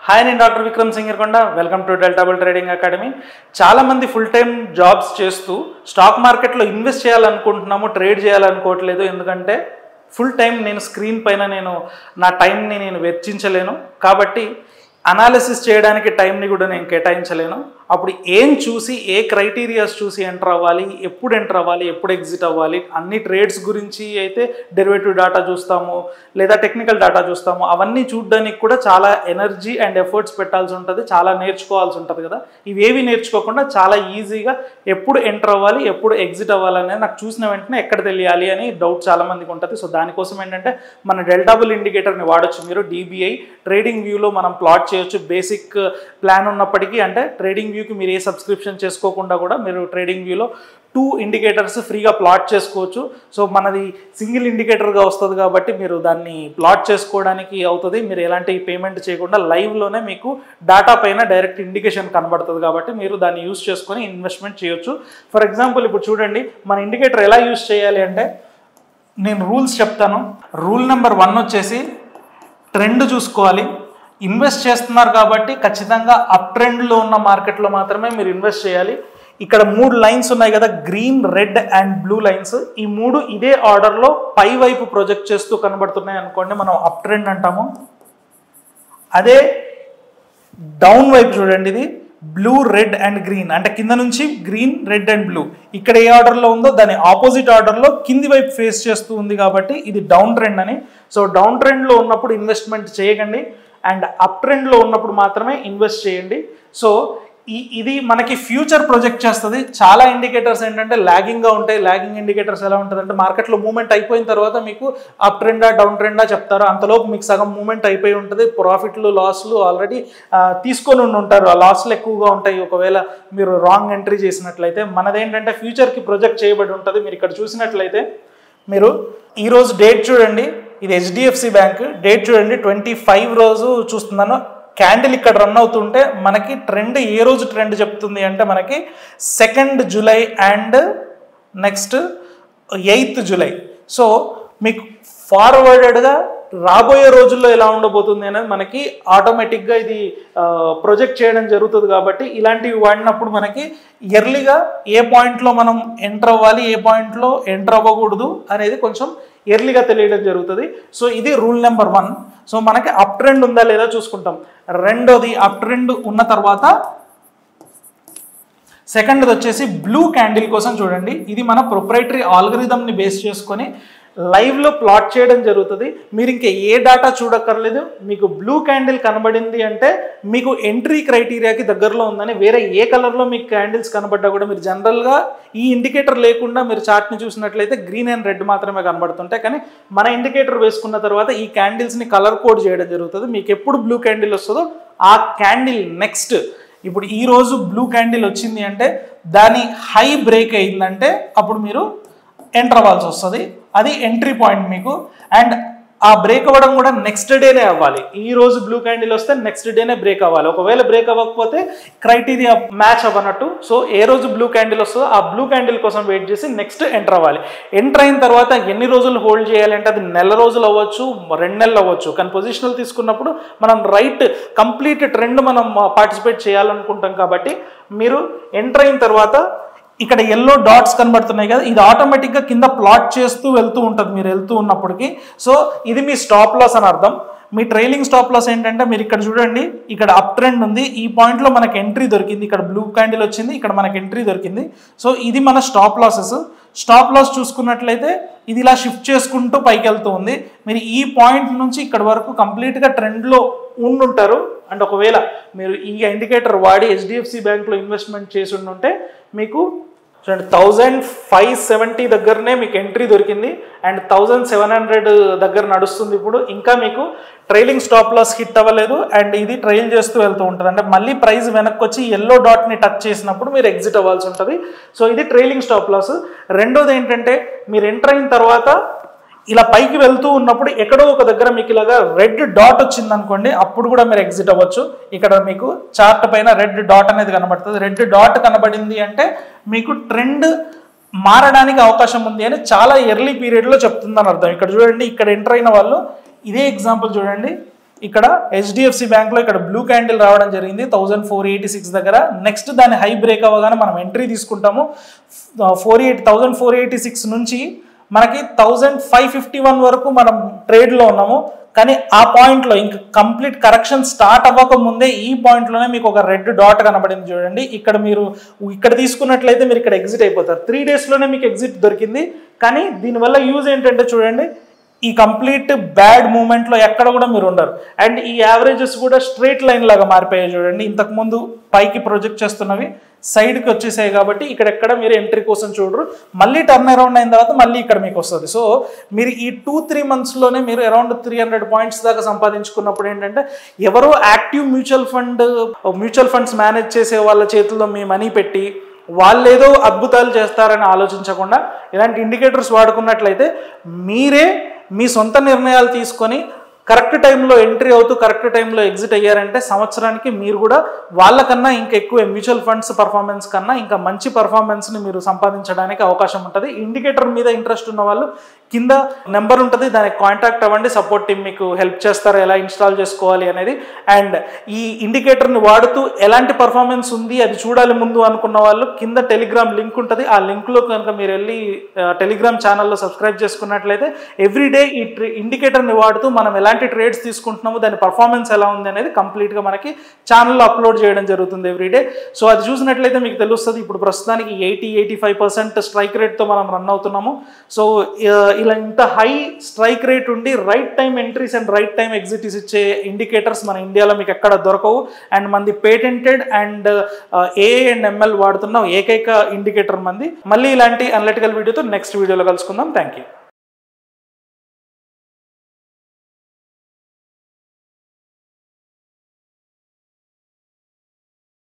Hi, నేను doctor Vikram Singarakonda. Welcome to delta bull trading academy. చాలామంది full time jobs చేస్తూ stock మార్కెట్లో ఇన్వెస్ట్ చేయాలనుకుంటున్నాము, ట్రేడ్ చేయాలనుకోవట్లేదు. ఎందుకంటే ఫుల్ టైం నేను స్క్రీన్ పైన నా టైంని వెచ్చించలేను. కాబట్టి అనాలిసిస్ చేయడానికి టైంని కూడా నేను కేటాయించలేను. అప్పుడు ఏం చూసి, ఏ క్రైటీరియాస్ చూసి ఎంటర్ అవ్వాలి, ఎప్పుడు ఎంటర్ అవ్వాలి, ఎప్పుడు ఎగ్జిట్ అవ్వాలి, అన్ని ట్రేడ్స్ గురించి అయితే డెరివేటివ్ డాటా చూస్తాము, లేదా టెక్నికల్ డాటా చూస్తాము. అవన్నీ చూడడానికి కూడా చాలా ఎనర్జీ అండ్ ఎఫర్ట్స్ పెట్టాల్సి ఉంటుంది, చాలా నేర్చుకోవాల్సి ఉంటుంది కదా. ఇవేవి నేర్చుకోకుండా చాలా ఈజీగా ఎప్పుడు ఎంటర్ అవ్వాలి, ఎప్పుడు ఎగ్జిట్ అవ్వాలి అనేది నాకు చూసిన వెంటనే ఎక్కడ తెలియాలి అని డౌట్ చాలామందికి ఉంటుంది. సో దానికోసం ఏంటంటే మన డెల్టా బుల్ ఇండికేటర్ని వాడచ్చు. మీరు DBI ట్రేడింగ్ వ్యూలో మనం ప్లాట్ చేయొచ్చు. బేసిక్ ప్లాన్ ఉన్నప్పటికీ, అంటే ట్రేడింగ్ వ్యూకి మీరు ఏ సబ్స్క్రిప్షన్ చేసుకోకుండా కూడా మీరు ట్రేడింగ్ వ్యూలో 2 ఇండికేటర్స్ ఫ్రీగా ప్లాట్ చేసుకోవచ్చు. సో మనది సింగిల్ ఇండికేటర్గా వస్తుంది కాబట్టి మీరు దాన్ని ప్లాట్ చేసుకోవడానికి అవుతుంది. మీరు ఎలాంటి పేమెంట్ చేయకుండా లైవ్లోనే మీకు డాటా పైన డైరెక్ట్ ఇండికేషన్ కనబడుతుంది కాబట్టి మీరు దాన్ని యూజ్ చేసుకొని ఇన్వెస్ట్మెంట్ చేయొచ్చు. ఫర్ ఎగ్జాంపుల్ ఇప్పుడు చూడండి, మన ఇండికేటర్ ఎలా యూజ్ చేయాలి అంటే నేను రూల్స్ చెప్తాను. రూల్ నెంబర్ 1 వచ్చేసి ట్రెండ్ చూసుకోవాలి. ఇన్వెస్ట్ చేస్తున్నారు కాబట్టి ఖచ్చితంగా అప్ ట్రెండ్లో ఉన్న మార్కెట్లో మాత్రమే మీరు ఇన్వెస్ట్ చేయాలి. ఇక్కడ 3 లైన్స్ ఉన్నాయి కదా, green, red and blue lines. ఈ 3 ఇదే ఆర్డర్లో పై వైపు ప్రొజెక్ట్ చేస్తూ కనబడుతున్నాయి అనుకోండి, మనం అప్ ట్రెండ్ అంటాము. అదే డౌన్ వైపు చూడండి, ఇది బ్లూ, రెడ్ అండ్ గ్రీన్, అంటే కింద నుంచి గ్రీన్, రెడ్ అండ్ బ్లూ. ఇక్కడ ఏ ఆర్డర్లో ఉందో దాని ఆపోజిట్ ఆర్డర్లో కింది వైపు ఫేస్ చేస్తూ ఉంది కాబట్టి ఇది డౌన్ ట్రెండ్ అని. సో డౌన్ ట్రెండ్లో ఉన్నప్పుడు ఇన్వెస్ట్మెంట్ చేయకండి, అండ్ అప్ ట్రెండ్లో ఉన్నప్పుడు మాత్రమే ఇన్వెస్ట్ చేయండి. సో ఇది మనకి ఫ్యూచర్ ప్రొజెక్ట్ చేస్తుంది. చాలా ఇండికేటర్స్ ఏంటంటే లాగింగ్గా ఉంటాయి. లాగింగ్ ఇండికేటర్స్ ఎలా ఉంటుందంటే మార్కెట్లో మూవ్మెంట్ అయిపోయిన తర్వాత మీకు అప్ ట్రెండా, డౌన్ ట్రెండా చెప్తారు. అంతలోపు మీకు సగం మూవ్మెంట్ అయిపోయి ఉంటుంది. ప్రాఫిట్లు, లాస్లు ఆల్రెడీ తీసుకొని ఉంటారు. ఆ లాస్లు ఎక్కువగా ఉంటాయి ఒకవేళ మీరు రాంగ్ ఎంట్రీ చేసినట్లయితే. మనదేంటంటే ఫ్యూచర్కి ప్రొజెక్ట్ చేయబడి ఉంటుంది. మీరు ఇక్కడ చూసినట్లయితే మీరు ఈరోజు డేట్ చూడండి, ఇది HDFC బ్యాంక్ డేట్ చూడండి, 25 రోజు చూస్తున్నాను. క్యాండిల్ ఇక్కడ రన్ అవుతుంటే మనకి ట్రెండ్ ఏ రోజు ట్రెండ్ చెప్తుంది అంటే మనకి 2 July and next 8 July. So మీకు ఫార్వర్డెడ్గా రాబోయే రోజుల్లో ఎలా ఉండబోతుంది అనేది మనకి ఆటోమేటిక్గా ఇది ప్రొజెక్ట్ చేయడం జరుగుతుంది. కాబట్టి ఇలాంటివి వాడినప్పుడు మనకి ఎర్లీగా ఏ పాయింట్లో మనం ఎంటర్ అవ్వాలి, ఏ పాయింట్లో ఎంటర్ అవ్వకూడదు అనేది కొంచెం ఎర్లీగా తెలియడం జరుగుతుంది. సో ఇది రూల్ నెంబర్ 1. సో మనకి అప్ ట్రెండ్ ఉందా లేదా చూసుకుంటాం. రెండోది అప్ ట్రెండ్ ఉన్న తర్వాత సెకండ్ది వచ్చేసి బ్లూ క్యాండిల్ కోసం చూడండి. ఇది మన ప్రొప్రైటరీ ఆల్గరిథంని బేస్ చేసుకొని లైవ్లో ప్లాట్ చేయడం జరుగుతుంది. మీరు ఇంకా ఏ డేటా చూడక్కర్లేదు. మీకు బ్లూ క్యాండిల్ కనబడింది అంటే మీకు ఎంట్రీ క్రైటీరియాకి దగ్గరలో ఉందని. వేరే ఏ కలర్లో మీకు క్యాండిల్స్ కనబడ్డా కూడా మీరు జనరల్గా ఈ ఇండికేటర్ లేకుండా మీరు చార్ట్ని చూసినట్లయితే గ్రీన్ అండ్ రెడ్ మాత్రమే కనబడుతుంటాయి. కానీ మన ఇండికేటర్ వేసుకున్న తర్వాత ఈ క్యాండిల్స్ని కలర్ కోడ్ చేయడం జరుగుతుంది. మీకు ఎప్పుడు బ్లూ క్యాండిల్ వస్తుందో ఆ క్యాండిల్ నెక్స్ట్, ఇప్పుడు ఈరోజు బ్లూ క్యాండిల్ వచ్చింది అంటే దాని హై బ్రేక్ అయిందంటే అప్పుడు మీరు ఎంటర్ అవ్వాల్సి వస్తుంది. అది ఎంట్రీ పాయింట్ మీకు. అండ్ ఆ బ్రేక్ అవ్వడం కూడా నెక్స్ట్ డేనే అవ్వాలి. ఈ రోజు బ్లూ క్యాండిల్ వస్తే నెక్స్ట్ డేనే బ్రేక్ అవ్వాలి. ఒకవేళ బ్రేక్ అవ్వకపోతే క్రైటీరియా మ్యాచ్ అవ్వనట్టు. సో ఏ రోజు బ్లూ క్యాండిల్ వస్తుందో ఆ బ్లూ క్యాండిల్ కోసం వెయిట్ చేసి నెక్స్ట్ ఎంటర్ అవ్వాలి. ఎంటర్ అయిన తర్వాత ఎన్ని రోజులు హోల్డ్ చేయాలి అంటే అది నెల రోజులు అవ్వచ్చు, 2 నెలలు అవ్వచ్చు. కానీ పొజిషనల్ తీసుకున్నప్పుడు మనం కంప్లీట్ ట్రెండ్ మనం పార్టిసిపేట్ చేయాలనుకుంటాం. కాబట్టి మీరు ఎంటర్ అయిన తర్వాత ఇక్కడ ఎల్లో డాట్స్ కనబడుతున్నాయి కదా, ఇది ఆటోమేటిక్గా కింద ప్లాట్ చేస్తూ వెళ్తూ ఉంటుంది మీరు వెళ్తూ ఉన్నప్పటికీ. సో ఇది మీ స్టాప్ లాస్ అని అర్థం. మీ ట్రైలింగ్ స్టాప్ లాస్ ఏంటంటే మీరు ఇక్కడ చూడండి, ఇక్కడ అప్ ట్రెండ్ ఉంది, ఈ పాయింట్లో మనకు ఎంట్రీ దొరికింది, ఇక్కడ బ్లూ క్యాండిల్ వచ్చింది, ఇక్కడ మనకు ఎంట్రీ దొరికింది. సో ఇది మన స్టాప్ లాసెస్. స్టాప్ లాస్ చూసుకున్నట్లయితే ఇది ఇలా షిఫ్ట్ చేసుకుంటూ పైకి వెళ్తూ ఉంది. మీరు ఈ పాయింట్ నుంచి ఇక్కడ వరకు కంప్లీట్గా ట్రెండ్లో ఉండుంటారు. అండ్ ఒకవేళ మీరు ఈ ఇండికేటర్ వాడి HDFC బ్యాంక్లో ఇన్వెస్ట్మెంట్ చేసి ఉంటే మీకు 1570 దగ్గరనే మీకు ఎంట్రీ దొరికింది అండ్ 1700 దగ్గర నడుస్తుంది. ఇప్పుడు ఇంకా మీకు ట్రైలింగ్ స్టాప్ లాస్ హిట్ అవ్వలేదు అండ్ ఇది ట్రైల్ చేస్తూ వెళ్తూ ఉంటుంది. అంటే మళ్ళీ ప్రైస్ వెనక్కి వచ్చి ఎల్లో డాట్ని టచ్ చేసినప్పుడు మీరు ఎగ్జిట్ అవ్వాల్సి ఉంటుంది. సో ఇది ట్రైలింగ్ స్టాప్ లాస్. రెండోది ఏంటంటే మీరు ఎంటర్ అయిన తర్వాత ఇలా పైకి వెళ్తూ ఉన్నప్పుడు ఎక్కడో ఒక దగ్గర మీకు ఇలాగా రెడ్ డాట్ వచ్చింది అనుకోండి, అప్పుడు కూడా మీరు ఎగ్జిట్ అవ్వచ్చు. ఇక్కడ మీకు చార్ట్ పైన రెడ్ డాట్ అనేది కనబడుతుంది. రెడ్ డాట్ కనబడింది అంటే మీకు ట్రెండ్ మారడానికి అవకాశం ఉంది అని చాలా ఎర్లీ పీరియడ్లో చెప్తుందని అర్థం. ఇక్కడ చూడండి, ఇక్కడ ఎంటర్ అయిన వాళ్ళు ఇదే ఎగ్జాంపుల్ చూడండి, ఇక్కడ హెచ్డిఎఫ్సి బ్యాంక్లో ఇక్కడ బ్లూ క్యాండిల్ రావడం జరిగింది 1486 దగ్గర. నెక్స్ట్ దాని హై బ్రేక్ అవ్వగానే మనం ఎంట్రీ తీసుకుంటాము. 1486 నుంచి మనకి 1551 వరకు మనం ట్రేడ్లో ఉన్నాము. కానీ ఆ పాయింట్లో ఇంకా కంప్లీట్ కరెక్షన్ స్టార్ట్ అవ్వక ముందే ఈ పాయింట్లోనే మీకు ఒక రెడ్ డాట్ కనబడింది చూడండి. ఇక్కడ మీరు ఇక్కడ తీసుకున్నట్లయితే మీరు ఇక్కడ ఎగ్జిట్ అయిపోతారు. 3 డేస్లోనే మీకు ఎగ్జిట్ దొరికింది. కానీ దీనివల్ల యూజ్ ఏంటంటే చూడండి, ఈ కంప్లీట్ బ్యాడ్ మూమెంట్లో ఎక్కడ కూడా మీరు ఉండరు. అండ్ ఈ యావరేజెస్ కూడా స్ట్రైట్ లైన్ లాగా మారిపోయాయి చూడండి. ఇంతకుముందు పైకి ప్రొజెక్ట్ చేస్తున్నవి సైడ్కి వచ్చేసాయి కాబట్టి ఇక్కడెక్కడ మీరు ఎంట్రీ కోసం చూడరు. మళ్ళీ టర్న్ అరౌండ్ అయిన తర్వాత మళ్ళీ ఇక్కడ మీకు వస్తుంది. సో మీరు ఈ 2-3 మంత్స్లోనే మీరు అరౌండ్ 300 పాయింట్స్ దాకా సంపాదించుకున్నప్పుడు ఏంటంటే ఎవరో యాక్టివ్ మ్యూచువల్ ఫండ్స్ మేనేజ్ చేసే వాళ్ళ చేతుల్లో మీ మనీ పెట్టి వాళ్ళేదో అద్భుతాలు చేస్తారని ఆలోచించకుండా ఇలాంటి ఇండికేటర్స్ వాడుకున్నట్లయితే మీరే మీ సొంత నిర్ణయాలు తీసుకొని కరెక్ట్ టైంలో ఎంట్రీ అవుతూ కరెక్ట్ టైంలో ఎగ్జిట్ అయ్యారంటే సంవత్సరానికి మీరు కూడా వాళ్ళకన్నా ఇంకా ఎక్కువ మ్యూచువల్ ఫండ్స్ పర్ఫార్మెన్స్ కన్నా ఇంకా మంచి పర్ఫార్మెన్స్ని మీరు సంపాదించడానికి అవకాశం ఉంటుంది. ఇండికేటర్ మీద ఇంట్రెస్ట్ ఉన్న వాళ్ళు కింద నెంబర్ ఉంటుంది, దానికి కాంటాక్ట్ అవ్వండి. సపోర్ట్ టీమ్ మీకు హెల్ప్ చేస్తారు ఎలా ఇన్స్టాల్ చేసుకోవాలి అనేది. అండ్ ఈ ఇండికేటర్ని వాడుతూ ఎలాంటి పర్ఫార్మెన్స్ ఉంది అది చూడాలి ముందు అనుకున్న వాళ్ళు కింద టెలిగ్రామ్ లింక్ ఉంటుంది. ఆ లింక్లో కనుక మీరు వెళ్ళి టెలిగ్రామ్ ఛానల్లో సబ్స్క్రైబ్ చేసుకున్నట్లయితే ఎవ్రీడే ఈ ఇండికేటర్ని వాడుతూ మనం ఎలాంటి ట్రేడ్స్ తీసుకుంటున్నాము, దాని పర్ఫార్మెన్స్ ఎలా ఉంది అనేది కంప్లీట్గా మనకి ఛానల్లో అప్లోడ్ చేయడం జరుగుతుంది ఎవ్రీడే. సో అది చూసినట్లయితే మీకు తెలుస్తుంది. ఇప్పుడు ప్రస్తుతానికి 80-85% స్ట్రైక్ రేట్తో మనం రన్ అవుతున్నాము. సో ఇలా ఇంత హై స్ట్రైక్ రేట్ ఉండి right time entries and right time exits ఇచ్చే ఇండికేటర్స్ మన ఇండియాలో మీకు ఎక్కడ దొరకవు. అండ్ మంది పేటెంటెడ్ అండ్ ఏఏ అండ్ ఎంఎల్ వాడుతున్న ఏకైక ఇండికేటర్ మంది. మళ్ళీ ఇలాంటి అనలిటికల్ వీడియోతో నెక్స్ట్ వీడియోలో కలుసుకుందాం. Thank you.